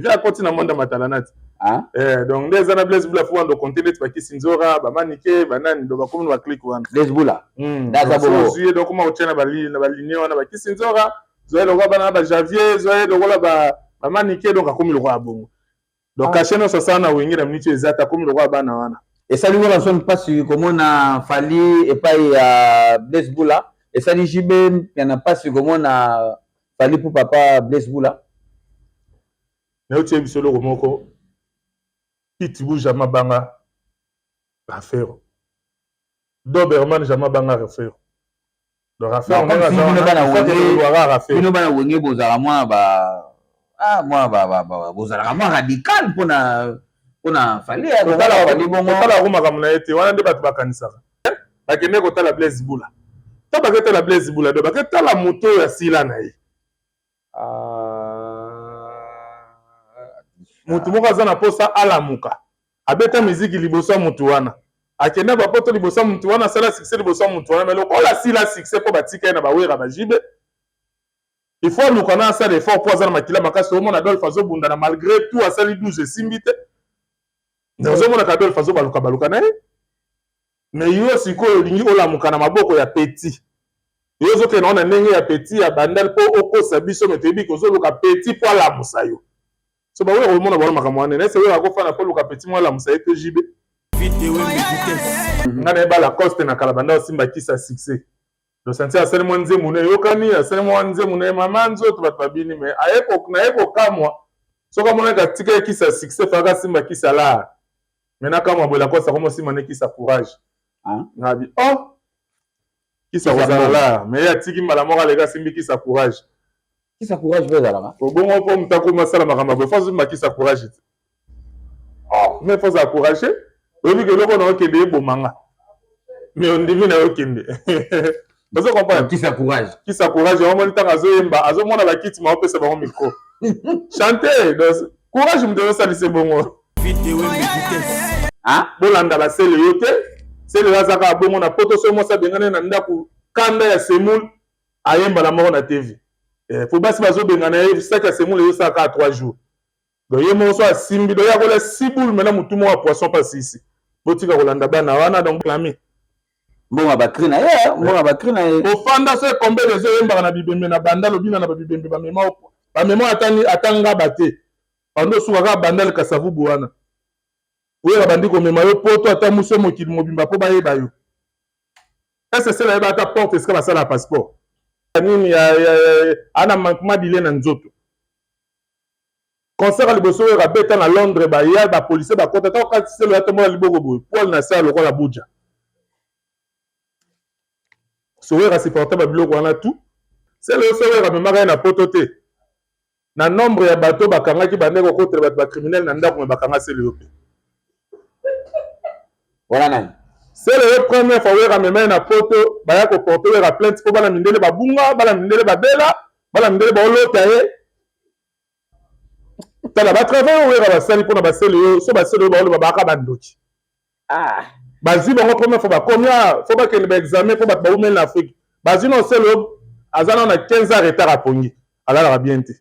Déjà côté na monde matalanat. Ah. Donc des ana Blaise Boula faut ndo contenir ba kisinzora ba manike ba nani ndo ba comme ba click wana. Blaise Boula. Daza bo. Zo donc comment otena ba li na ba ligne wana ba kisinzora, zo lo ba ba Javier, zo lo ba manike donc akomi lo kwa bongo. Donc caché no sana wingi na minute ezata akomi lo kwa bana wana. Et ça lui va son passe comme on a fallu et pas ya Blaise Boula et ça lui jibe il n'a pas comme on a fallu pour papa Blaise Boula. Mais au tiers bisolo moko Pitbull jamais banga affaire. Doberman jamais banga affaire. Donc affaire on est on a wengé bozala moi ba ah moi ba bozala moi radical pour na fallait kotala kuma kamuna ete wana nde bato bakanisaka bakende kotala Blaise Boula to baketala Blaise Boula do baketala moto ya sila na ye mutu moko aza na posa alamuka abeta miziki liboso mutu wana akende bapoto liboso mutu wana sala succès liboso mutu wana mais lokola sila succès po batika ye na bawera bajibe il faut luka na asala effort po aza na makila makasi omona Adolphe azobunda na malgré tout asali 12 esimbi te nazomona Adolphe azobaluka na ye mais yo sikoyo olingi olamuka na maboko ya petit yo ozokende wana ndenge ya petit ya bandal po okosa biso metebi kozoluka petit po alamusa yo so ba wewe omona balo makambo wana nese wewe akofana po luka petit mo alamusa ye to jibe ngana eba la coste na kalabanda osimba kisa succès do senti asele mo nzemu ne yokani asele mo nzemu ne mama nzoto bato babini mais ayeko kamwa soka mona ka tika kisa succès faka simba kisa la mena kamwa bola kosa komo simba ne kisa courage ngabi oh kisa kozala mais ya tiki mbala moko alega simbi kisa courage bezala bongo po mutako masala makambo bo faut simba kisa courage mais faut za courage obi ke loko na okende ebomanga mais on divine okende bazo comprendre kisa courage on moni tanga zoyemba azomona ba kiti ma opesa bango micro chanter donc courage mudeo salise bongo bolanda basele yote sele azaka bongo na poto so mo sa bengane na ndaku kanda ya semul ayemba la moko na TV faut basi bazo bengana ye saka semul yo saka 3 jours donc ye mo so asimbi do ya kola siboul mena mutumo wa poisson pas ici botika kolanda bana wana donc clamer mbonga bakrina ye mbonga bakrina ye ofanda so kombe les yemba na bibembe na banda lobina na bibembe ba memo atanga bate pando suka bandal kasavu buana oyo bandi ko mema yo poto ata muso mokili mobimba po bayeba yo ese sela yeba ata porte eska basala passeport nini ana mankuma dile na nzoto concert liboso oyo babeta na Londres baya bapolisier bakota ta okati selo ya tomola liboko boye Paul na sala lokola buja sowera supporter babiloko wana tout selo yo sowera memaka na poto te na nombre ya bato bakangaki bande kokotela bato bacriminel na ndako me bakanga selo yo pe voilà nani selo yo première fois wera memaka na poto baya koporte wera plainte po bana mindele babunga bana mindele babela bana mindele baolota ye tala batravaille wera basali mpona baselo yo so baselo yo baoloba baka bandoki bazwi bango première fois bakomia fo bakende baexamen po bato baumeli na afrique bazwi na oselo yo aza nao na 15 ans retard apongi alalaka bien te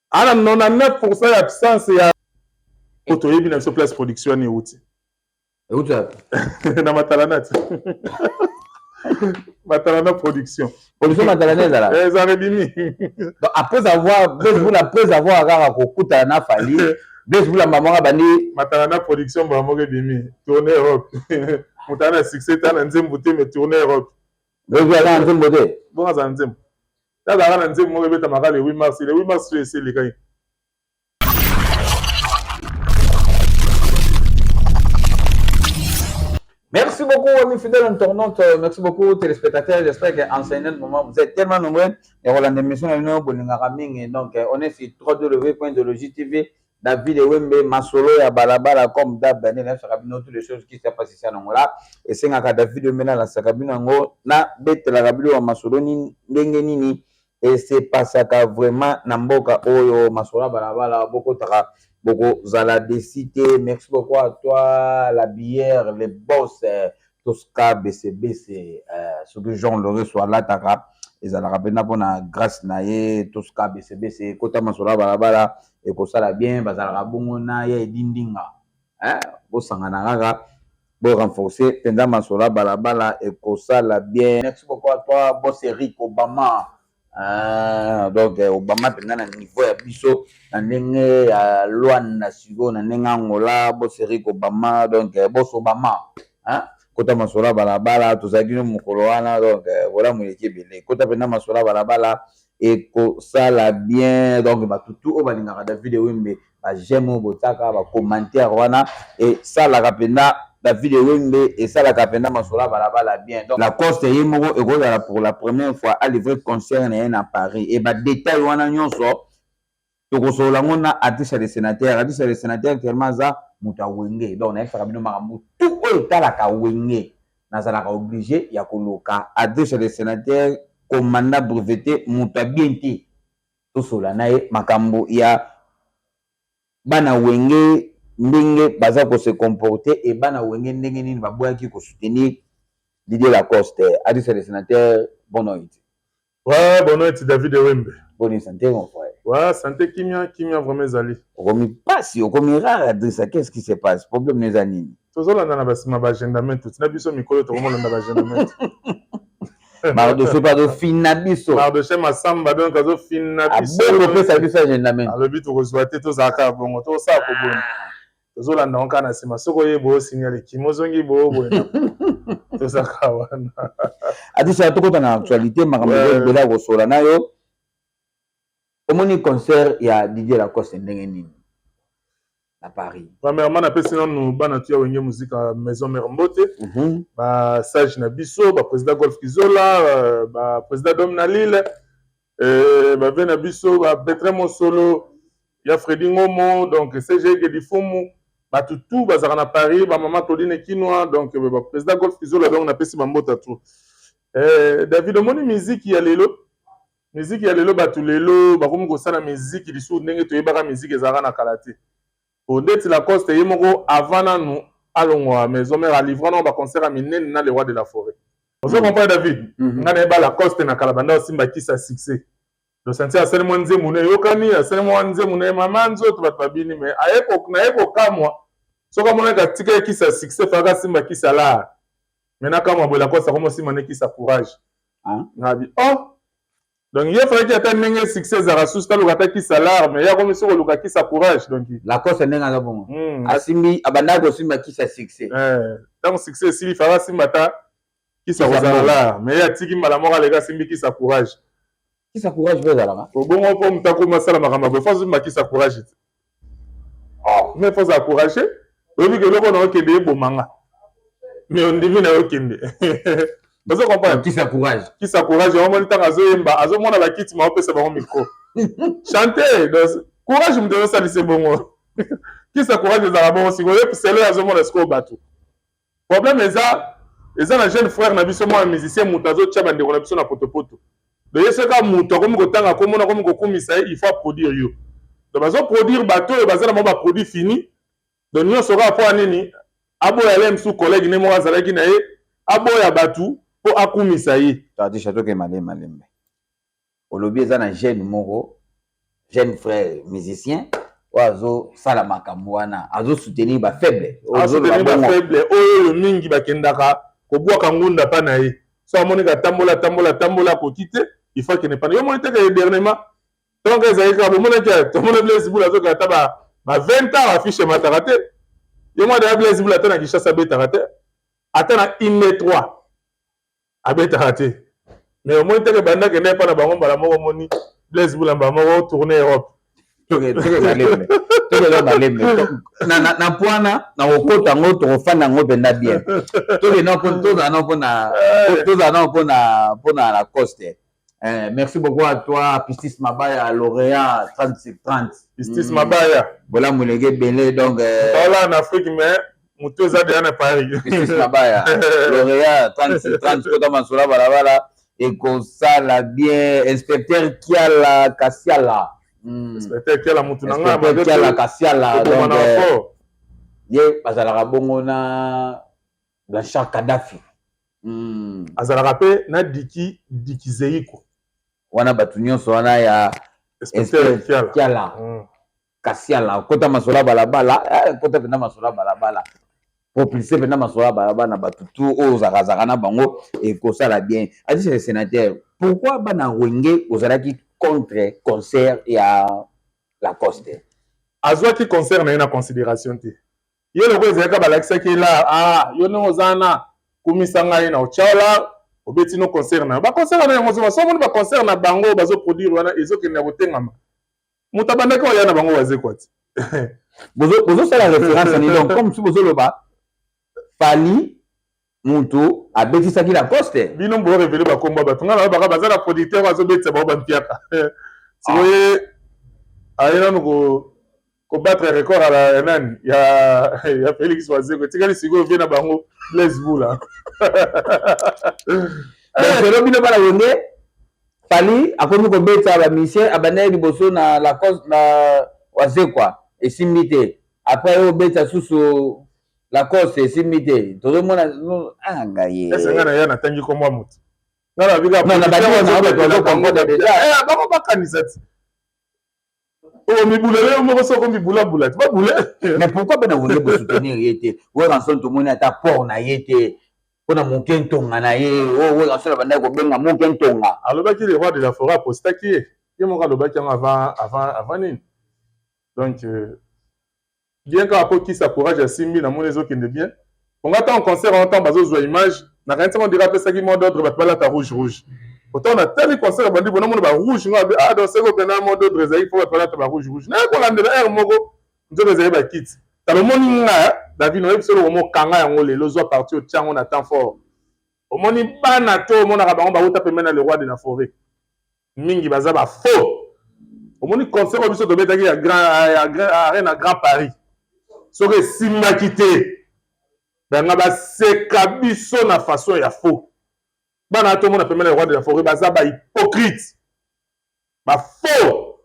ana 99% ya absence ya toyebi na biso place production ani euti na matalanati Matalana production Matalana ezala ezala bimi donc après avoir kaka kokuta na fali Blaise Mama bandi Matalana production ba moke bimi tourner Europe mutana succès tana nzembo te mais tourner Europe Blaise ala nzembo te bonga za nzembo tala na nzembo moke beta makale 8 mars le 8 mars c'est le kai. Merci beaucoup, amis fidèles internautes. Merci beaucoup, téléspectateurs. J'espère qu'en ce moment, vous êtes tellement nombreux. Et voilà, l'émission est venue. Donc, on est sur www.logitv. David Wembe, Masolo, ya Balabala, comme d'hab, toutes les choses qui se passent ici à Angola. Et c'est un David Wembe, la Sakabine, na bête la Rabilo, Masolo, Nini. Et c'est pas ça vraiment, Namboka, Oyo, Masolo, Balabala, beaucoup Tara. Beaucoup Zala décidé. Merci beaucoup à toi, la bière, les boss, Tosca, BCB, c'est ce que Jean le reçoit là, Taka. ezalaka mpenza mpona grâce na ye tosuka besebese kota masolo ya balabala ekosala bien bazalaka bongo na ye edindinga bosangana kaka borenforce mpenza masolo ya balabala ekosala bien. Merci beaucoup à toi boss Eric Obama. Donc Obama mpenza na niveau ya biso na ndenge ya lwana siko na ndenge angola boss Eric Obama donc boss Obama kota masolo ya balabala tozalaki no mokolo wana donc voilà moleki ebele kota mpenza masolo ya balabala ekosala bien donc batutu oyo balingaka David Wembe bajeme oyo botaka bacommentaire wana esalaka mpenza David Wembe esalaka mpenza masolo ya balabala bien. Donc Lacoste ye moko ekozala pour la première fois à livrer concert na ye na Paris et badetail wana nyonso tokosolola ngo na artiste ya sénateur actuellement aza moto ya wenge donc nayebisaka bino makambo tu oyo etalaka wenge nazalaka obligé ya koluka artiste ya sénateur commanda breveté moto ya bien te tosolola na ye makambo ya bana wenge ndenge baza kose comporter et bana wenge ndenge nini baboyaki kosoutenir Didier Lacoste artiste ya sénateur bonne ouais bonne David Wembe bonne santé mon frère. Ouais, santé kimia vraiment ezali. Okomi pasi, okomi rare Adrissa, qu'est-ce qui se passe? Problème les animes. Tozolanda na basima ba agendament, tina biso mikolo to komolanda ba agendament. Mardoche pas de fina biso. Mardoche masamba donc azo fina biso. Abongo pesa biso agendament. Alobi to kozwate to zaka bongo to sa ko bona. Tozolanda onka na sima soko yebo signale kimozongi bo bona. To zaka wana. Adrissa to kota na actualité makambo bela ko sola na yo. Omoni concert ya Didier Lacoste ndenge nini na Paris. Premièrement na pesi nanu bana tu ya wenge musique maison mère mbote. Ba sage na biso, ba président Golf Kizola, ba président Dom na Lille, ba vena biso ba Bertrand Solo, ya Freddy Ngomo, donc CG Gedifumu, ba tutu bazaka na Paris, ba maman Claudine Kinoa, donc ba président Golf Kizola donc na pesi ba mbota tout. David omoni musique ya lelo. Musique ya lelo batu lelo bakomi kosala musique lisu ndenge toyebaka musique ezalaka na kala te. Ondeti Lacoste ye moko avant nanu alongwa maison mère alivra na ba concert a minene na le roi de la forêt. Vous comprenez David? Nga na yeba Lacoste na kala banda osimba kisa succès. Le senti asene mwanze mune yokani asene mwanze mune mama nzoto batu babini mais ayeko na yeko kamwa soka mona ka tika kisa succès faka simba kisa la. Mena kamwa bo Lacoste komo simba ne kisa courage. Ngabi oh donc il fallait qu'il y ait un succès à la source qui salaire mais il y a comme ça qui sa courage donc la cause n'est pas bon asimi abanda ko simba qui sa succès donc succès si il fera simata qui sa salaire mais il y a tiki malamora les gars simbi qui sa courage veut là au bon moment pour m'tako masala makamba faut simba qui sa courage mais faut encourager oui que le on a que des bomanga mais on divine okende. Vous comprenez? Qui s'encourage? Qui s'encourage? On monte à Zoemba, à Zomona la kit, m'a opé mon micro. Chanter, courage, me donne ça, c'est bon. Qui s'encourage les Arabes aussi? Vous voyez, c'est là, à Zomona, ce qu'on bateau. Problème, les un jeune frère, n'a vu seulement un musicien, Moutazo, Tchabande, on a besoin de potopoto. De ce cas, Mouta, comme Gotanga, comme on a comme Gokumisaï, il faut produire. Donc, ils ont produire bateau, et basé dans produit fini. Donc, nous sera pour Anini, Abo Yalem sous collègue, Nemo Azalaki Nae, Abo Yabatou. Po akumisa yi tadi château ke malembe olobi eza na jeune moko jeune frère musicien oazo sala makambo wana azo soutenir ba faible oyo mingi bakendaka kobwaka ngunda pa na ye so amonika tambola kokite il faut que ne pas yo monite que dernièrement donc ezali ka bomona ke to mona Blaise Bula zo ka ta ba 20 ans affiche mataka te yo mo de Blaise Bula ta na Kishasa betaka te ata na INE3 abeta te mais au moins que banda que n'est pas na bango bala moko moni Blaise Bula moko tourner Europe na poana na okota ngo to fanda ngo benda bien to na pona la coste. Merci beaucoup à toi Pistis Mabaya lauréat 30 Pistis Mabaya voilà molege belé donc voilà en Afrique mais Moutou Zade na Paris. Pistis Mabaya lauréat 30 kota masula balabala et comme ça la bien inspecteur Kiala Kasiala inspecteur Kiala Moutunanga inspecteur Kiala Kasiala donc ye bazalaka bongo na Blanchard Kadhafi azalaka pe na Diki Zeiko wana batu nyonso wana ya Kiala Kasiala kota masola balabala kota pena masola balabala propulsé pena masola balabala na batu tu o zaka na bango et ko ça la bien a dit le sénateur pourquoi bana wenge ozalaki contre concert ya Lacoste azwaki concert na na considération te ye loko ezalaka balakisaki la yo ndenge oza na kumisa ngai na otiala obeti no concert na baconcert na yango so moni baconcert na bango bazoproduire wana ezokende ya kotengama moto abandaki oya na bango bazekwa ti bozosala référence ni donc comme si bozoloba Fali mutu abetisaki Lacoste bino mbo révélé bakomba bato nga na baka baza na producteur bazobetisa bango bampiaka sikoye ayena ko battre record ala nani ya Félix Wazeko tikali sikoyo vie na bango Blaise Bula donc bino bana wenge Fali akomi kobetisa ba musicien abandaki liboso na Lacoste na Wazekwa esimbi te après obetisa susu Lacoste esimbi te tozomona ngai ese nga na ya natangi komwa moto nga na bika non na badi déjà bango bakanisa ti oh mibulele moko soko mibulabula ti babule mais pourquoi bana wenge bosoutenir ye te we ranson tomoni ata port na ye te mpona moke ntonga na ye we ranson abandaki kobenga moke ntonga alobaki le roi de la forêt apostaki ye moko alobaki yango avant nini donc bien kaka akokisa courage asimbi namoni ezokende bien ponga ntango concert wana ntango bazozwa image nakanisi ntango ndira apesaki mot d'ordre bato balata rouge pourtant na tali concert bandi bona mona barouge ngo donc seko pena mot d'ordre ezalaki mpo bato balata barouge naye kolandela aire moko nzoto ezali bakiti tala omoni nga david oyebi solo omokanga yango lelo ozwa parti otia yango na temps fort omoni bana to omonaka bango bauta pembeni na le roi de la forêt mingi baza bafaux omoni concert oyo biso tobetaki ya arena grand paris soki esimbaki te banga baseka biso na façon ya faux bana tomona pembeni na le roi de la forêt baza bahypocrite bafaux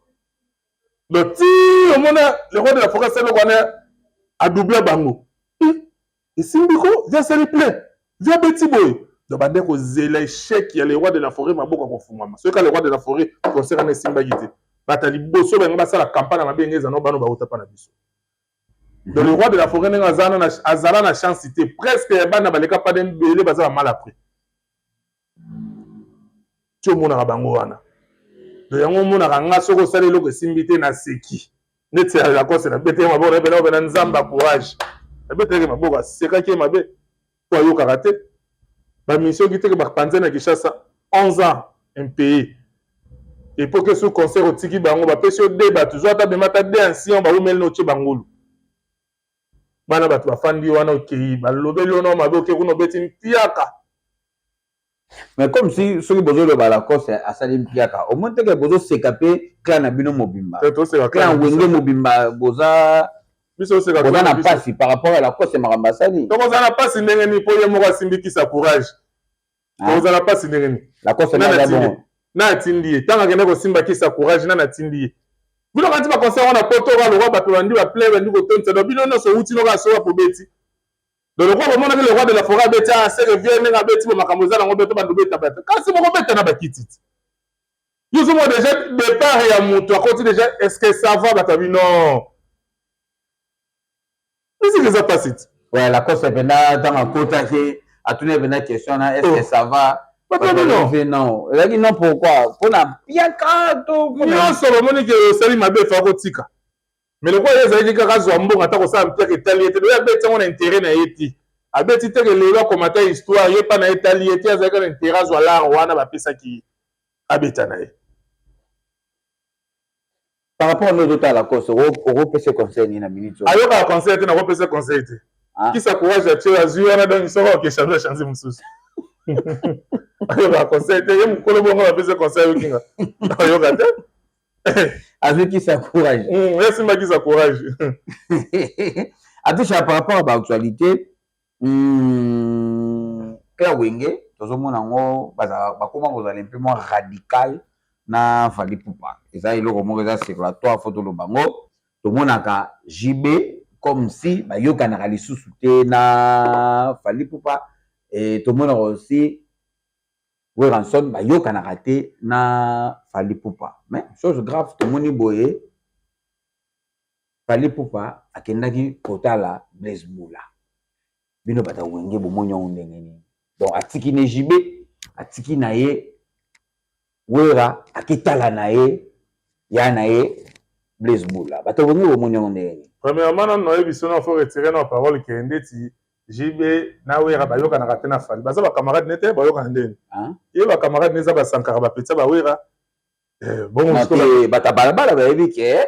donc ti omona le roi de la forêt asaloko wana adouble bango esimbi ko via sali plein via beti boye donc bande kozela échec ya le roi de la forêt maboko akofungwama soki ka le roi de la forêt concert wana esimbaki te bata liboso bango basala campagne na mabenge ezano bano bautapa na biso donc le roi de la forêt ndenge azala na chance te presque bana baleka pa dembele baza mal après ti omonaka bango wana donc yango omonaka nga soki osala eloko esimbi te na seki neti ya Lacoste nabeteki maboko nayebela obe na nzambe ya courage nabeteki maboko asekaki ye mabe po ayokaka te bamission oki teke bapanze na Kinshasa 11 ans impayé epoke so concert otiki bango bapesi yo de bato zwa ata bema ata de ancien baumeli na otie bangulu bana bato bafandi wana okei balobeli wana mabe oke kuna obeti mpiaka mais comme si soki bozoloba Lacoste asali mpiaka omoni teke bozoseka mpe clan na bino mobimba clan wenge mobimba boza na pasi par rapport à Lacoste makambo asali tokoza na pasi ndenge nini mpo ye moko asimbikisa courage tokoza na pasi ndenge nini Lacoste na atindi ye ntango akende kosimbakisa courage na natindi ye bino kanti baconseil wana poto oka lokwa bato bandi baple bandi kotonisa donc bino nyonso outi noka asoka pobeti donc lokwa bomonaki le roi de la forêt abeti ase revie ndenge abeti bo makambo eza nango beto bando beta bata kasi moko beta na bakiti ti yo somo déjà départ ya moto akoti déjà est-ce que ça va bato abi non esiki eza pasi ti ouais Lacoste mpena ntango akotaki atuni mpena question na est-ce que ça va non ezalaki non pourquoi mpona piaka to nyonso bamoni ke osali mabe efa kotika mais lokola ye ezalaki kaka azwa mbongo ata kosala mpiaka etali ye te oyo abeti yango na intere na ye ti abeti teke lelo akomata histoire ye mpa na ye etali ye te azalaki na intere azwa lare wana bapesaki abeta na ye par rapport na ozotala Lacoste okopesa conseil nini na minute ayokaka conseil te nakopesa conseil te kisa courage atie azwi wana donc soko okechange achange mosusu ayokaka conseil te ye mokolo bongo bapesa conseil ayokinga ayoka te azwikisa courage esimbakisa courage atusha par rapport à baactualité kala wenge tozomona yango bakoma kozala mpe mwa radical na Fally Ipupa eza eloko moko eza circulatoire fo toloba ngo tomonaka JB comme si bayokanaka lisusu te na Fally Ipupa et tomonaka aussi Weranson bayoka na raté na Fally Ipupa mais chose grave tomoni boye Fally Ipupa akendaki kotala Blaise Bula bino bata wenge bomonyo ndenge nini donc atiki ne JB atiki na ye Wera akitala na ye ya na ye Blaise Bula bata wenge bomonyo ndenge nini premièrement non yebi sono faut retirer nos paroles que ndeti JB na Wera bayoka na raté na Fally baza ba camarade nete bayoka ndeni ye ba camarade neza ba sankara ba petsa ba Wera bon bata balabala ba yebi ke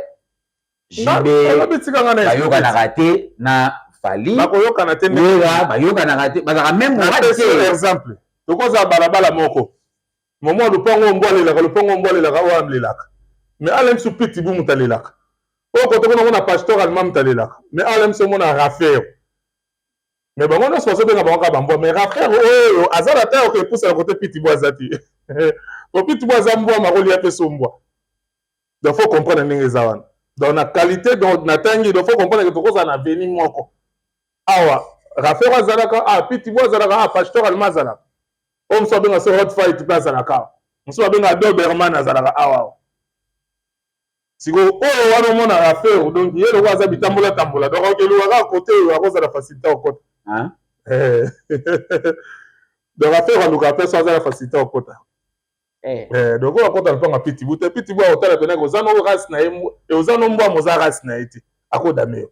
JB bayoka na raté na Fally bakoyoka na te Wera bayoka na raté bazaka même raté exemple tokoza balabala moko momo lupango mbwalelaka wa amlelaka mais alem su piti bu mutalelaka o koto kono na pastoral mam mutalelaka mais alem so mona raffaire mais bango no so benga bango ka bambo mais raffaire oyo azala ta ko epusa na côté piti bu azati ko piti bu azambwa makoli ya peso mbwa donc faut comprendre ndenge zawana donc na qualité donc na tangi donc faut comprendre que tokoza na veni moko awa raffaire azalaka piti bu azalaka pastoral mazalaka o mso benga so hot fight place azalaka mso benga Doberman azalaka awa siko oyo wana mona raffaire donc yelo waza bitambola tambola donc okelwa côté oyo akoza la facilité au côté donc raffaire aluka pesa azala facilité au côté donc on compte le piti bout hôtel pena ko zano race na e ozano mbwa moza race na iti akodameo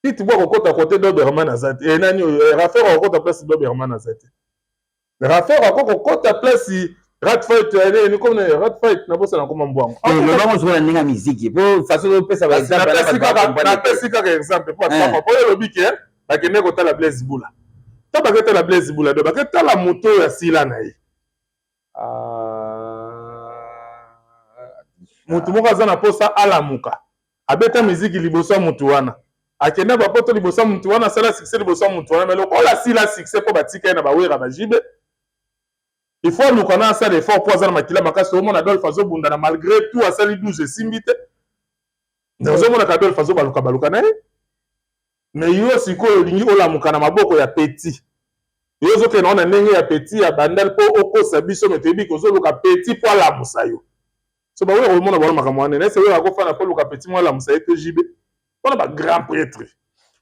piti bout ko kota côté Doberman azati e nani raffaire ko kota place Doberman azati raffaire ko kota place rat fight ni comme rat fight na bossa na koma mbwa le bango so na ninga musique po façon de pesa ba exemple na pesika ka exemple po papa po le biki ba kene ko tala Blaise Bula to ba keta la Blaise Bula do ba keta la moto ya sila na ye mutu moko aza na posa alamuka abeta miziki liboso ya mutu wana akende bapoto liboso ya mutu wana asala succès liboso ya mutu wana mais lokola asila succès mpo batika ye na bawera bajibe il faut aluka na asala effort mpo aza na makila makasi omona Adolphe azobunda na malgré tout asali 12 esimbi te ozomonaka Adolphe azobaluka na ye mais yo sikoyo olingi olamuka na maboko ya petit yo ozokende wana ndenge ya petit ya bandal mpo okosa biso me toyebi kozoluka petit mpo alamusa yo so bawera omona bona makambo wana ese wera akofana mpo luka petit mpo alamusa ye te jibe mpona bagrand prêtre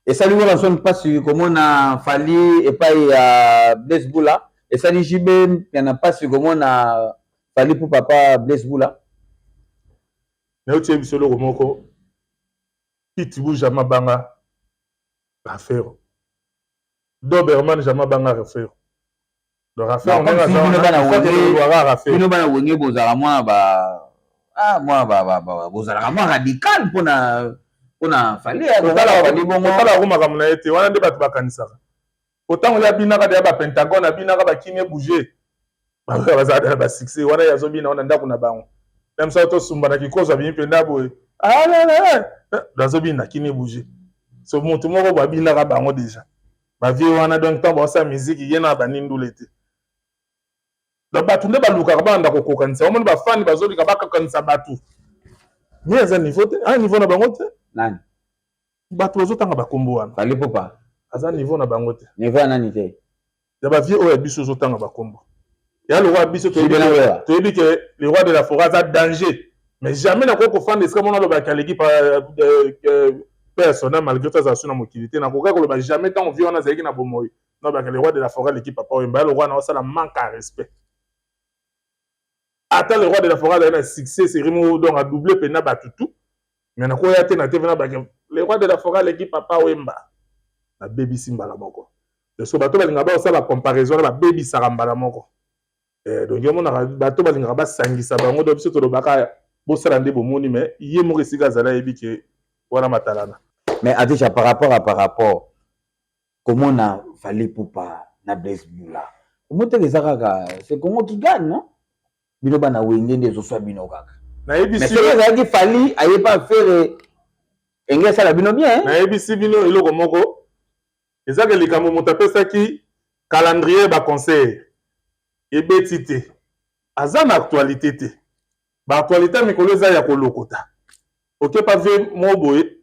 esali wera so mpasi komona Fally epai ya Blaise Bula esali jibe yana mpasi komona Fally Ipupa pa Blaise Bula nayotie biso eloko moko piti bu jamais banga raffaire Doberman jamais banga raffaire le raffaire bino bana wenge bozala mwana ba bozala mwana radical mpona Fally otala ko makambo na ye te wana nde bato bakanisaka otango ya binaka deya bapentagone abinaka bakimi ebouge bazala na basuccès wana yazobina wana ndako na bango même ça tosumba na kikozo abimi mpenza boye azobina kini ebouge so motu moko bo abinaka bango déjà bavie wana donc ntango baosala miziki ye na banindula te donc bato nde balukaka banda kokokanisa omoni bafani bazolika bakakanisa bato mi eza niveau te niveau na bango te nani bato bazotanga bakombo wana Fally Ipupa aza niveau na bango te niveau ya nani te ya bavie oyo ya biso ozotanga bakombo ya le roi ya biso toyebi ke le roi de la forêt aza danger mais jamais nakoki kofanda esika mona alobaki aleki personnel malgré tout azala so na mokili te nakoki koloba jamais ntango vie wana azalaki na bomoi nalobaki le roi de la forêt aleki papa oyemba ya le roi na osala manque à respect ata le roi de la forêt azali na succès serimo donc adouble mpena bato tu mais nakoya te na te vena baki le roi de la forêt aleki papa oyemba nabebisi mbala moko so bato balingaka baosala comparaison na babebisaka mbala moko donc yomonaka bato balingaka basangisa bango do biso tolobaka bosala nde bomoni mais ye moko esika azali ayebi ke wana matalana mais adija par rapport komona Fally Ipupa na Blaise Bula omoteka eza kaka c'est Congo qui gagne non bino bana wenge nde ezoswa bino kaka nayebisi mais ezalaki Fally ayeba faire enge esala bino bien nayebisi bino eloko moko ezaka likambo moto apesaki calendrier baconseil ebeti te aza na actualité te baactualité ya mikolo eza ya kolokota okepa vie mo boye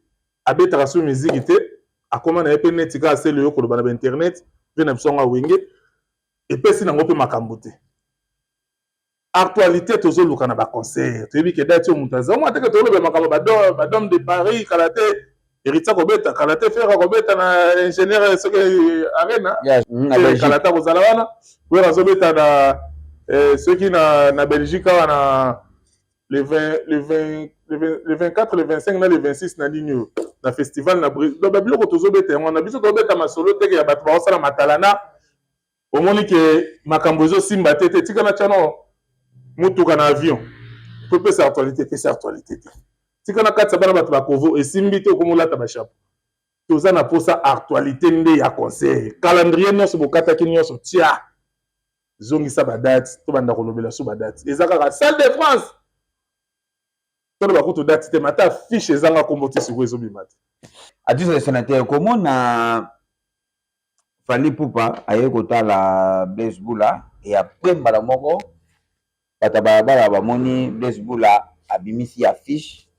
abetaka so miziki te akoma na ye mpe neti kaka asele yo koloba na bainternet mpe na biso yango awenge epesi nango mpe makambo te actualité tozoluka na baconcert toyebi ke date oyo moto aza omwa teke tolobe makambo badome de Paris kala te Eritza kobeta kala te Fera kobeta na ingénieur soki arena kala te kozala wana wera azobeta na soki na Belgique awa na le 24 le 25 na le 26 na nini oyo na festival na babiloko tozobeta yango na biso tobeta masolo teke ya bato baosala matalana omoni ke makambo ezosimba te tika na tiano mutuka na avion po pesa actualité te tika na kati ya bana bato bakovo esimbi te okomolata bashapo toza na posa actualité nde ya concert calendrier nyonso bokataki nyonso tia zongisa badate tobanda kolobela so badate eza kaka salle de France tolo bakutu date te mata fiche ezanga kombo te sikoyo ezobima te adiso sénateur komona Fally Ipupa aye kotala Blaise Bula et après mbala moko bata balabala bamoni Blaise Bula abimisi affiche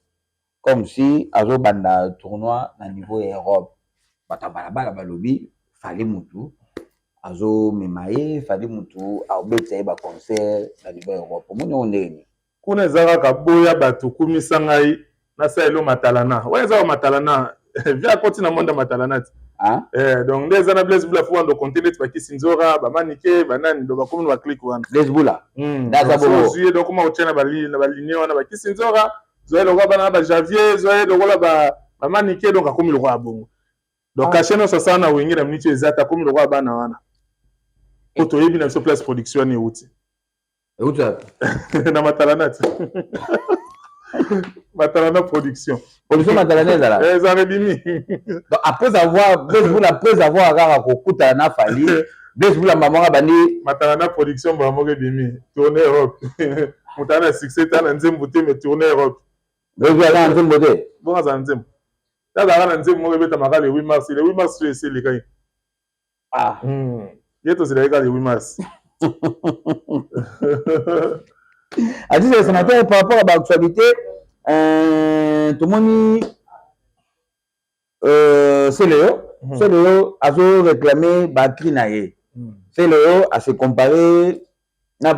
comme si azobanda tournoi na niveau ya Europe bata balabala balobi Fally mutu azomema ye Fally mutu abeta ye ba concert na niveau ya Europe omoni ondeni kuna eza kaka boya bato kumisa ngai nasa elo matalana oyo eza matalana via koti na monde matalana te donc nde eza na Blaise Bula fo ando konte neti bakisi nzora bamanike banani do bakomi na baclick wana Blaise Bula ndaza bobo ozuye donc koma otia na balinie wana bakisi nzora zoye lokola bana ba Javier zoye lokola bamanike donc akomi lokola bongo donc caché no sasa na wenge na minute ezata akomi lokola bana wana po toyebi na biso place production ni euti na matalana te matalana production matalana ezala ezala bimi donc après avoir Blaise Bula après avoir kaka kokutana na Fally Blaise Bula maman bandi matalana production ba moke bimi tourner Europe mutana succès tana nzembo te mais tourner Europe Blaise Bula na nzembo te bonga za nzembo tala na nzembo moke beta makale 8 mars le 8 mars c'est le kai yeto c'est le 8 mars a dit le sénateur par rapport à l'actualité tout le monde c'est Léo a réclamé Bakri Naye c'est Léo a se comparer na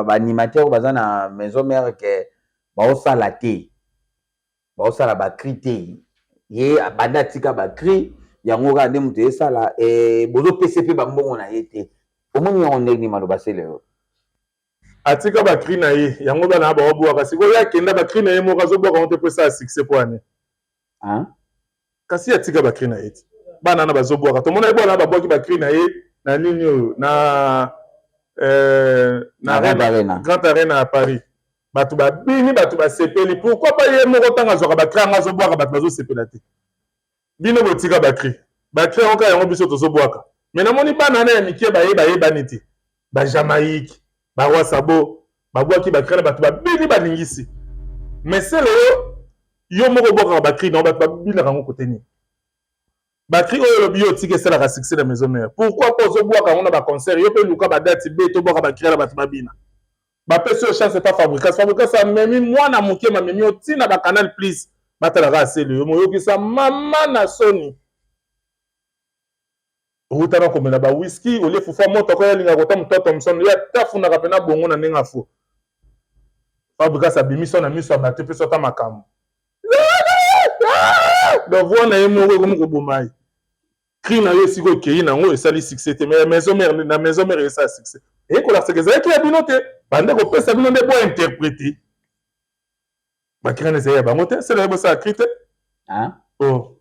animateur baza na maison mère que baosa la té baosa la Bakri té ye abanda tika Bakri yango ka ndemu te sala et bozo PCP bambongo na yete omoni on ndeni maloba c'est Léo atika bakri na ye yango bana ba obwaka sikoyo yakenda bakri na ye moko azobwaka monte po sa succès po ane kasi atika bakri na ye bana na bazobwaka tomona ye bwana babwaki bakri na ye na nini oyo na Grand Arena à Paris bato babini bato basepeli pourquoi pas ye moko tanga zwaka bakri anga azobwaka bato bazosepela te bino botika bakri yango yango biso tozobwaka mais namoni bana na ya mikie bayebani te bajamaïque barwa sabo babwaki bakri na bato babini balingisi mais sele yo moko obwakaka bakri na bato babinaka yango kote nini bakri oyo lobi yo otika esalaka succès na maison mère pourquoi po ozobwaka yango na baconcert yo mpe luka badati be tobwaka bakri na bato babina bapesi yo chance epa fabricas amemi mwana moke mamemi otina bacanal plus batalaka asele yo moyokisa mama na soni outana komela ba whisky ole fufa moto ko yalinga kota muto Thompson ya tafunaka pena bongo na ndenge afo fabrika sa bimiso na miso abate pe sota makambo do vona yemo ko bomai cri na yo siko kei na ngo esali succès te mais maison mère esa succès et ko la sekeza ki abino te bande ko pesa bino de bo interpréter ba krene zaya ba mote c'est le ça crite oh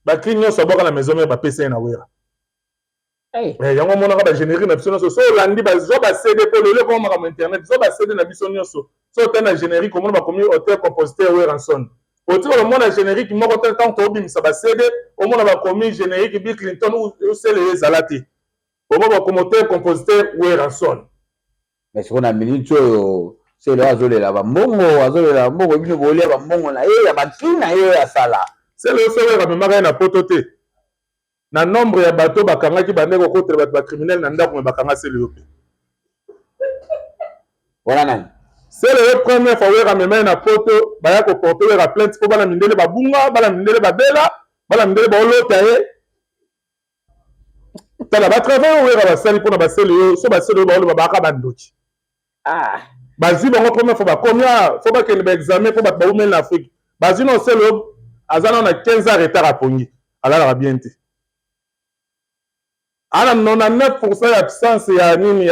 bakri nyonso aboka na maison mère bapesa ye na wera yango monaka bagénérique na biso nyonso so olandi bazwa bacd mpo lelo ekoma makambo internet zo bacd na biso nyonso so ota na générique omona bakomi auteur compositeur weranson otika omona générique moko te ntango toobimisa bacd omona bakomi générique bill clinton osele ezala te omo bakomi auteur compositeur weranson mais siko na minute oyo selo azolela bambongo bino bolia bambongo na ye ya bakri na ye asala c'est le seul ramemaka ye na poto te na nombre ya bato bakangaki bandeko kotela bato bacriminel na ndako me bakanga sele yo pe voilà nani sele yo première fois we ramema ye na poto baya koporte wera plainte mpo bana mindele babunga bana mindele babela bana mindele baolota ye tala batravaille oyo basali mpona basele oyo so basele oyo baoloba baka bandoki bazwi bango première fois bakomi fo bakende baexamen mpo bato baumeli na afrique bazwi na osele oyo aza nao na 15 ans retard apongi alalaka bien te ana 99% ya absence ya nini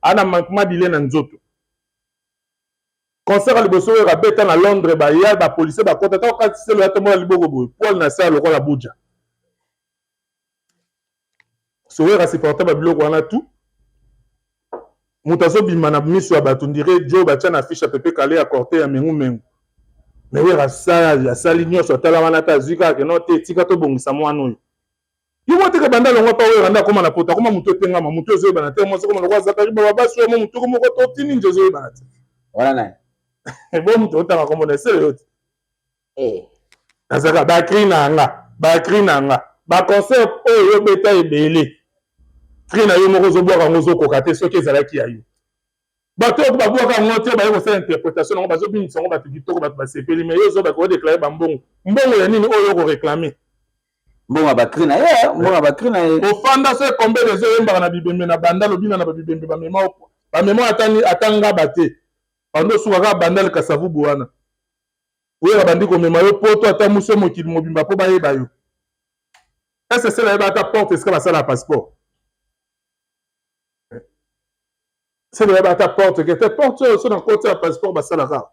ana manquement d'ile na nzoto concert liboso oyo abeta na Londres baya bapolisier bakota ta okati selo ya tombola liboko boye Paul na sa lokola buja soyera supporter babiloko wana tout moto azobima na miso ya bato ndire dio batia na fiche pepe kale ya corte ya mengu mais wera asali nyonso atala wana ata azwi kaka no te etika tobongisa mwana oyo yo moteke banda longo pa oyo randa koma na pota koma moto etengama moto ezoyebana te mwasi koma lokwa zakari bababasi oyo mo motu moko totini nje ezoyebana te wana naye bo moto otanga kombo na esele yo te nazaka bakri na nga baconcert oyo yobeta ebele kri na yo moko ozobwaka yango ozokoka te soki ezalaki ya yo bato oyo babwaka yango te baye kosala interprétation yango bazobimisa yango bato kitoko bato basepeli mais yo ozobaka odeklare bambongo mbongo ya nini oyo okoreklame mbongo bakri na ye mbongo bakri na ye ofanda so ekombele ezoyembaka na bibembe na banda lobina na babibembe bamema atanga bate bando osukaka bandale kasavubu wana oyeba bandi komema yo poto ata muso mokili mobimba mpo bayeba yo ese sela yeba ata porte esika basala ya passeport sela yeba ata porte kete porte oyo so na kote ya passeport basalaka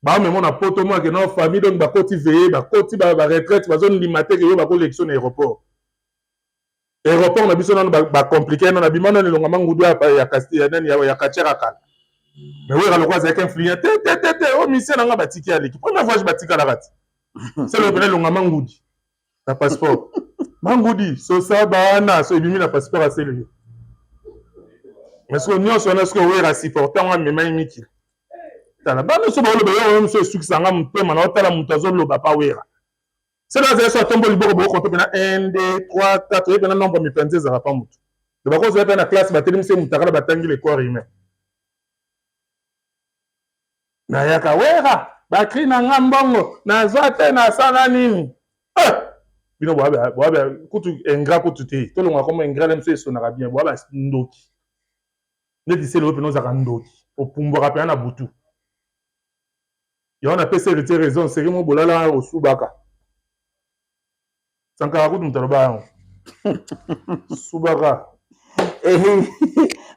bamemo na poto mwake na famille donc bakoti veye bakoti baretraite bazondima te ke yo bakolektion na aéroport na biso nano bacomplike nano na bima nano elonga mangudu ya katiara kala mais wera lokwa azalaki influent te o misie nanga batiki aleki première voyage batikalaka te selo pene elonga mangudi na passeport mangudi sosaba wana so ebimi na passeport asele yo mais siko nyonso wana siko wera supporter ngo amemai mikili tala bano so baoloba yo moso esukisanga motema na otala moto azoloba pa wera selo azali so atombo liboko bokokonte mpena 1 2 3 4 ye mpena nombre mipanzi ezalaka pa motu de bakozala mpe na classe batelemisi ye motakala batangi le corps humain nayaka wera bakri na nga mbongo nazwa te nasala nini bino boabe kutu ingrat kutu te tolonga komo ingrat le moso esonaka bien boabe ndoki neti selo mpena ozalaka ndoki opumbwaka mpena na butu yango napesi héritier raison seri mo bolala osubaka sankaka kutu moto aloba yango subaka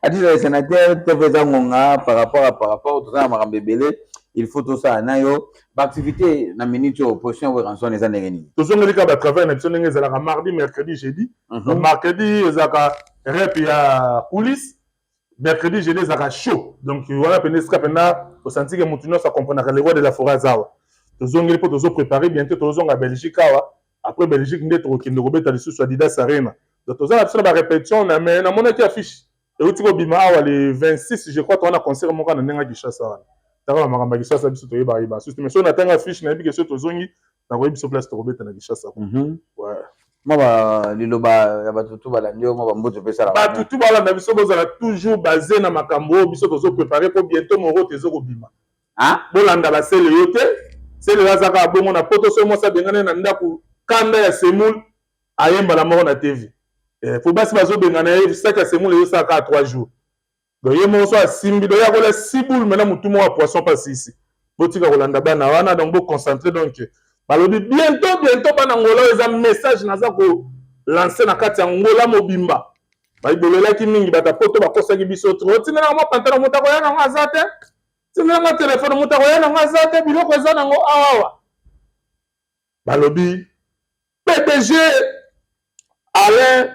ati le sénateur tofeza ngonga par rapport tozala makambo ebele il faut tosala na yo baactivité na minute oyo position oyo ranson eza ndenge nini tozongeli kaka batravail na biso ndenge ezalaka mardi mercredi jeudi mercredi ezalaka rep ya coulisse mercredi jeudi ezalaka show donc wana pene esika mpena osantike motu nyonso akomprenaka le roi de la forêt azawa tozongeli mpo tozoprépare bientôt tozonga belgique awa après belgique nde tokokende kobeta lisusu adidas arena donc tozala biso na barépétition mais namonaki affiche euti kobima awa le 26 je crois towana concert moko na ndenge ya kishasa wana taka na makambo ya kishasa biso toyebaka yeba susu mais so natanga affiche nayebi ke so tozongi nakoyebi biso place tokobeta na kishasa mwa liloba ya batutu balandi yo mwa bambutu opesala batutu balanda biso bozala toujours basé na makambo oyo biso tozoprépare mpo bientôt moko tezokobima bolanda basele yo te sele oyo azaka bongo na poto soki mwasi abengani na ndako kanda ya semoule ayembala moko na tv po basi bazobengana ye saki ya semoule eyosalaka ya 3 jours donc ye moko so asimbi donc yakola 6 boule maintenant motu moko ya poisson pasi isi botika kolanda bana wana donc boconcentre donc balobi bientôt bana ngola oyo eza message naza kolanse na kati ya ngola mobimba bayibolelaki mingi bata poto bakosaki biso tro otindelanga mwa pantalo moto akoya nango aza te tindelanga telefone moto akoya nango aza te biloko eza nango awawa balobi PDG Alain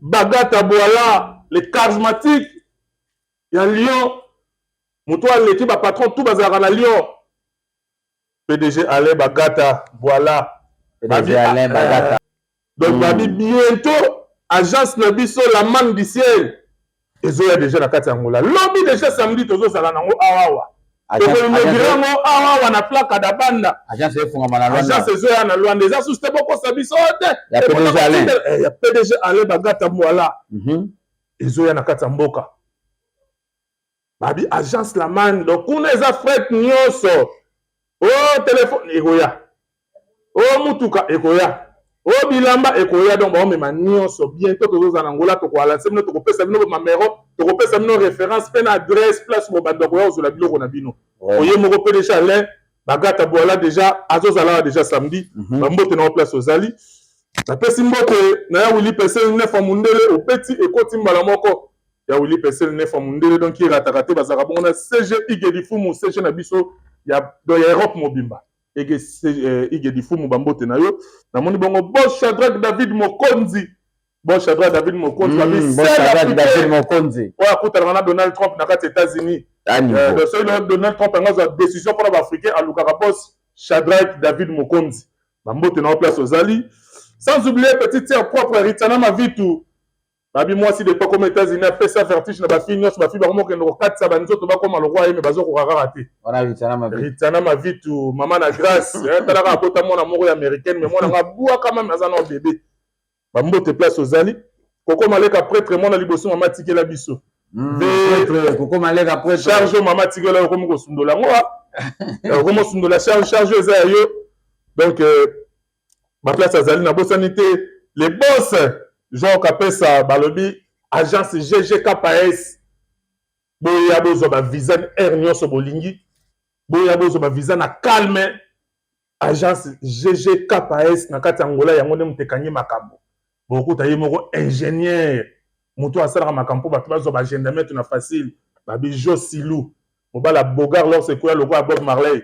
Bagata Boala le charismatique ya Lyon moto aleki bapatron tout bazalaka na Lyon PDG Alain Bagata voilà PDG Alain Bagata donc babi bientôt agence na biso la manne du ciel ezoya déjà na kati ya ngola lobi déjà samedi tozozala nango awawa tokoinogire yango awawa na plaka da banda agence efungama na Lwanda agence ezoya na Lwanda eza susu te bokosa biso te ya PDG Alain ya PDG Alain Bagata voilà ezoya na kati ya mboka babi agence la manne donc kuna eza fret nyonso o telefone ekoya o mutuka ekoya o bilamba ekoya donc ba mema nyonso bientôt tozoza na ngola tokoala semno tokopesa bino mamero tokopesa bino référence pe na adresse place mo bando koya ozola biloko na bino oye moko pe déjà le bagata boala déjà azozala déjà samedi bambote na place ozali napesi mbote na ya Willy Pesel nefa mundele opeti ekoti mbala moko ya Willy Pesel nefa mundele donc irataka te bazaka bongo na CG Igedi Fumu CG na biso ya Europe mobimba Igedi Fumu bambote na yo namoni bongo Boss Shadrack David Mokonzi Boss Shadrack David Mokonzi oya kutana na Donald Trump na kati États-Unis Donald Trump a décision pour l'Africain à Lukaka Boss Shadrack David Mokonzi bambote na place ozali sans oublier petite sœur propre Ritana Mavitu babi moi si de pas comme États-Unis a fait ça vertige na ba fille nyos ba fille ba mo kendo 4 sa banzo to ba comme le roi mais bazo ko raté on a Ritana Mavitu maman na grâce tala ka pota mona moko américaine mais mona ngabua quand même azana bébé bambote place ozali koko maleka prêtre mona liboso mama tikela biso koko maleka prêtre charge mama tikela ko mo sundola ngoa ko mo sundola charge za yo donc ma place azali na bosanité les boss Jean Kapesa balobi agence GGKPS boya bozo ba visa air nyonso bolingi boya bozo ba visa na calme agence GGKPS na kati Angola yango ne mutekanye makambo bokuta ye moko ingénieur moto asala makambo ba bazo ba gendarmerie na facile babi Josilou mobala Bogar lorsque quoi le roi Bob Marley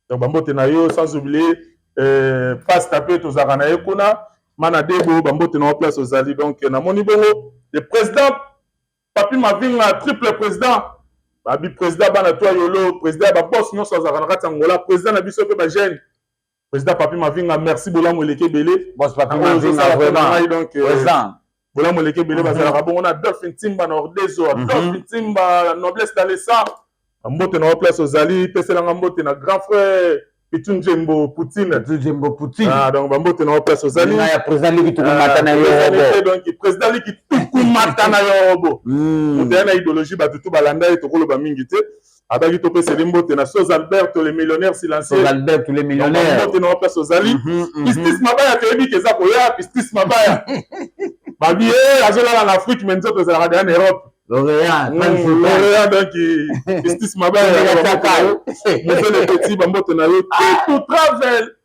donc bambote na yo sans oublier passe taper to zakana ekuna manadebo bambote na place ozali donc na moni bongo le président Papi Mavinga triple président babi président bana toi yolo président ba boss nyonso zakana kati Angola président na biso pe ba jeune président Papi Mavinga merci bola moleke belé boss Papi Mavinga vraiment donc président bola moleke belé bazala bongo na Dolphin Timba na Ordezo Dolphin Timba noblesse d'Alessa mbote na place ozali peselanga mbote na grand frère Pitunjembo Poutine ah donc bambote na place ozali na président liki tukumata na yo donc président liki tukumata na yo robo mutana na idéologie batutu balanda et tokolo ba mingi te abaki to pese mbote na Sos Albert les millionnaires silencieux Sos Albert les millionnaires mbote na place ozali pistis mabaya tebi keza koya pistis mabaya babi azola na Afrique mais nzoto za en Europe L'Orient, donc justice mabaya monsieur le petit bambote na yo tout travel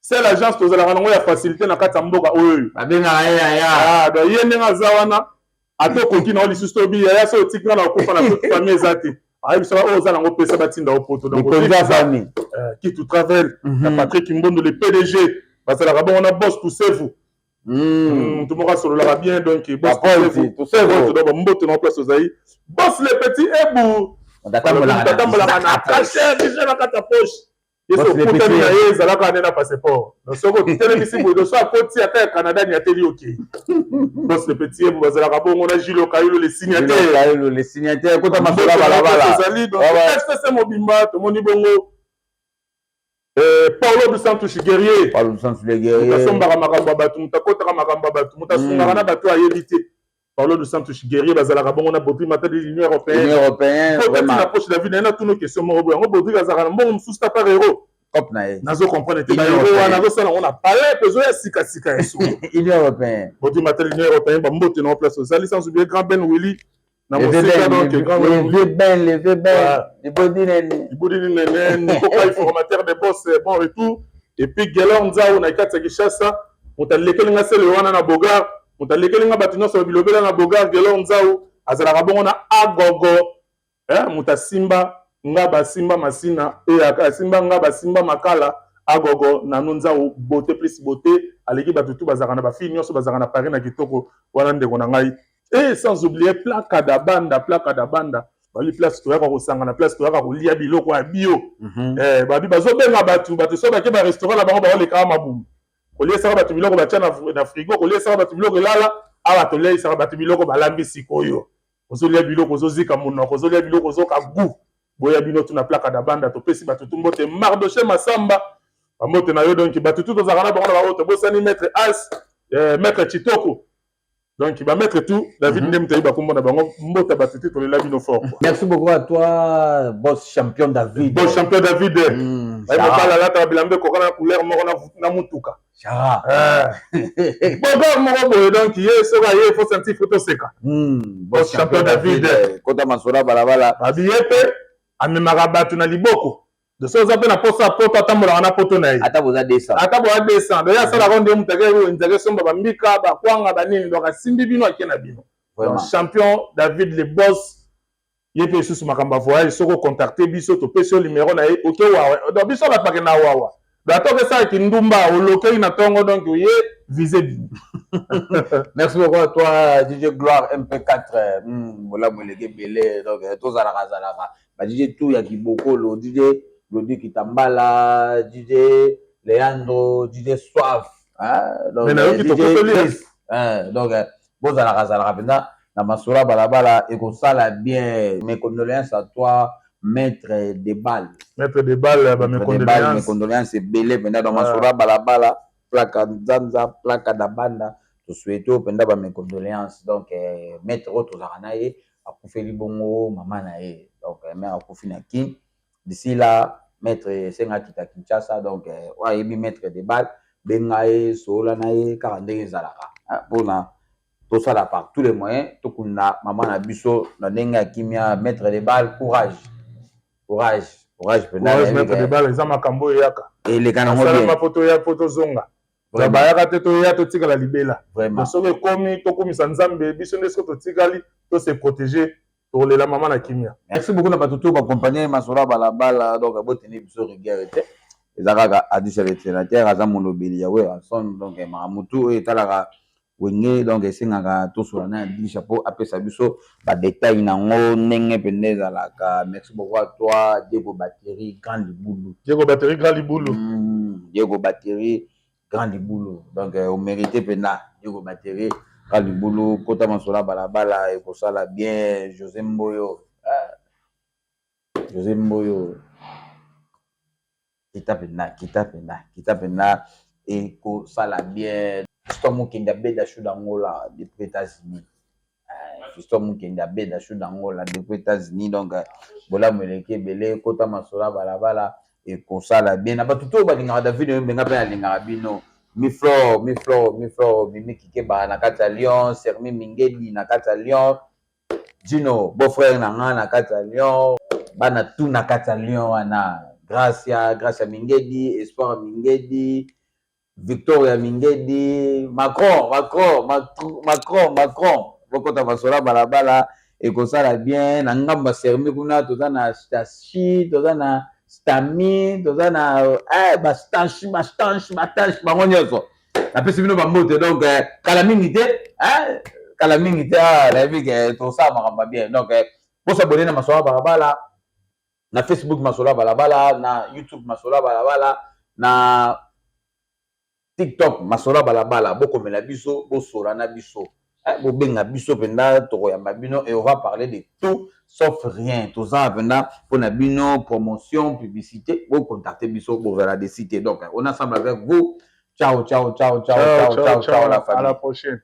c'est l'agence to zala ngo ya facilité na kata mboka oyo babenga ya ah do yende ngaza wana atoko kina oli sustobi ya so tikna na kofa na toute famille zati ayi so o zala ngo pesa batinda opoto donc famille qui tout travel Patrick Mbondo le PDG basala ka bon on a boss tout c'est vous tout le monde sur la bien donc boss tout c'est vous donc mbote na place ozai boss le petit ebu datambola na caché déjà na kata poche yeso puta ni na yeza la kana na passeport donc soko tele misi bodo so akoti ata Canada ni ateli OK boss le petit ebu bazala ka bongo na Gilo Kayulu les signataires kota masola balabala ozali donc c'est mobimba to moni bongo Paulo dos Santos guerrier mutasombaka makambo batu mutakotaka makambo batu mutasungaka na batu ayebite Paulo dos Santos guerrier bazalaka bongo na Baudry Mata de l'Union européenne vraiment na poche la vie na tuno question moko yango Baudry azalaka na mbongo mususu ta par héros cop na ye nazo comprendre te ba héros wana nazo sala on a palais peso ya sika ya so Union européenne Baudry Mata de l'Union européenne ba mbote na place ozali sans oublier grand Ben Willy na mosika donc grand levé ben ibodi nene pourquoi formateur de boss bon retour et puis Gelor Nzao na kati ya Kinshasa mutalekeli nga sele wana na Bogar mutalekeli nga batu nyonso bilobela na Bogar Gelor Nzao azalaka bongo na agogo mutasimba nga basimba masina simba nga basimba makala agogo na Nzao beauté plus beauté aleki batutu bazaka na ba fille nyonso bazaka na Paris na kitoko wana ndeko na ngai et sans oublier plaka da banda bali place to yaka kosanga na place to yaka kolia biloko ya bio babi bazobenga batu so ba ke ba restaurant la bango ba le kama mabumu kolia saka batu biloko batia na frigo kolia saka batu biloko lala awa to le saka batu biloko balambi sikoyo ozolia biloko ozozika munoko ozolia biloko ozoka gu boya bino tu na plaka da banda to pesi batu tumbote Mardoché Masamba bamote na yo donc batu tout ozaka na bango na ba auto bosani maître As maître Chitoko. Donc, il va mettre tout. David Ndemtaï va comprendre bango mbota batiti to la bino fort. Merci beaucoup à toi, boss champion David. Boss champion David. Ay mo kala la ta bilambe ko kana couleur mo na mutuka. Chara. Bon, moko boye donc ye soka ye faut sentir photo seka. Boss champion David. Kota Masura balabala. Abiye pe amemaka bato na liboko. De so za pe na posa poto atambola na poto na ye. Ata boza descend. Ata boza descend. Donc ya sala ronde mutake ro nzake somba ba mbika ba kwanga ba nini donc asimbi bino akena bino. Donc champion David le boss ye pe susu makamba voyage soko contacter biso to peso numéro na ye OK wa. Donc biso la pakena wawa. D'attendre ça qui ndumba oloke na tongo donc ye viser bino. Merci beaucoup à toi DJ Gloire MP4. Voilà mo leke belé donc to zalaka. Ba DJ tout ya kiboko lo DJ Lodi Kitambala, DJ Leandro, DJ Soif, donc DJ donc bon zalaka penda na Masura balabala et ko sala bien. Mes condoléances à toi maître de balle. Maître de balle mes condoléances c'est belé penda dans Masura balabala plaka Zanza plaka da banda to souhaito penda ba mes condoléances donc maître to zakana ye akufeli bongo mama na ye donc mère akufi na ki. D'ici là, maître Senga Kita Kinshasa, donc, ouais, maître de balle, Bengae, Solanae, Karandé, Zalaka. Pour tout ça, là, par tous les moyens, tout le monde, maman, Nabuso, Nanenga, Kimia, maître de balle, courage. Courage, maître de balle, Zama Kambo Yaka. Et les canons, ma photo ya photo zonga. Bayaka teto ya to tika la libela. Vraiment. Sobe komi, to komi sanzambe, biso nesko to tikali, to se protéger. Pour les la maman na kimia. Merci beaucoup na batutu ba compagnie Masura balabala donc aboteni biso regardé. Ezaka adisa vétérinaire aza molobeli ya we son donc mamutu etalaka wenge donc esengaka to sura na di chapeau apesa biso ba détail nango ndenge pende ezalaka. Merci beaucoup à toi Diego Batterie Grand Liboulou. Diego Batterie Grand Liboulou. Diego Batterie Grand Liboulou. Donc on mérite pena Diego Batterie Kalibulu, Kota Masura balabala et Kosala bien, José Mboyo. José Mboyo. Kita pena et Kosala bien. Fiston Mukenda Beda Shudangola depuis États-Unis. Fiston Mukenda Beda Shudangola depuis États-Unis. Donc, voilà, Meleke Bele, Kota Masura balabala et Kosala bien. Abatuto balinga David Menga pe alinga bino. Miflo, Mimi Kikeba na kata Lyon, Sermi Mingedi na kata Lyon, Gino, beau-frère na kata Lyon, bana tout na kata Lyon ana Gracia Mingedi, Espoir Mingedi, Victoria Mingedi, Macron, Bokota Basola balabala et kosala bien, na ngamba Sermi kuna tozana Stashi, tozana Stami, tozana bastanche bangonyoso. La pessimino bambote donc calamité la vie que tout ça maramba bien. Donc pour s'abonner na Masura balabala na Facebook Masura balabala, na YouTube Masura balabala, na TikTok Masura balabala, boko mela biso, bo sora na biso. Bobenga biso penda toko ya mabino et on va parler de tout sauf rien. Tout ça penda pour nabino promotion, publicité, vous contactez biso pour vers des sites. Donc on est ensemble avec vous. Ciao la famille. À la prochaine.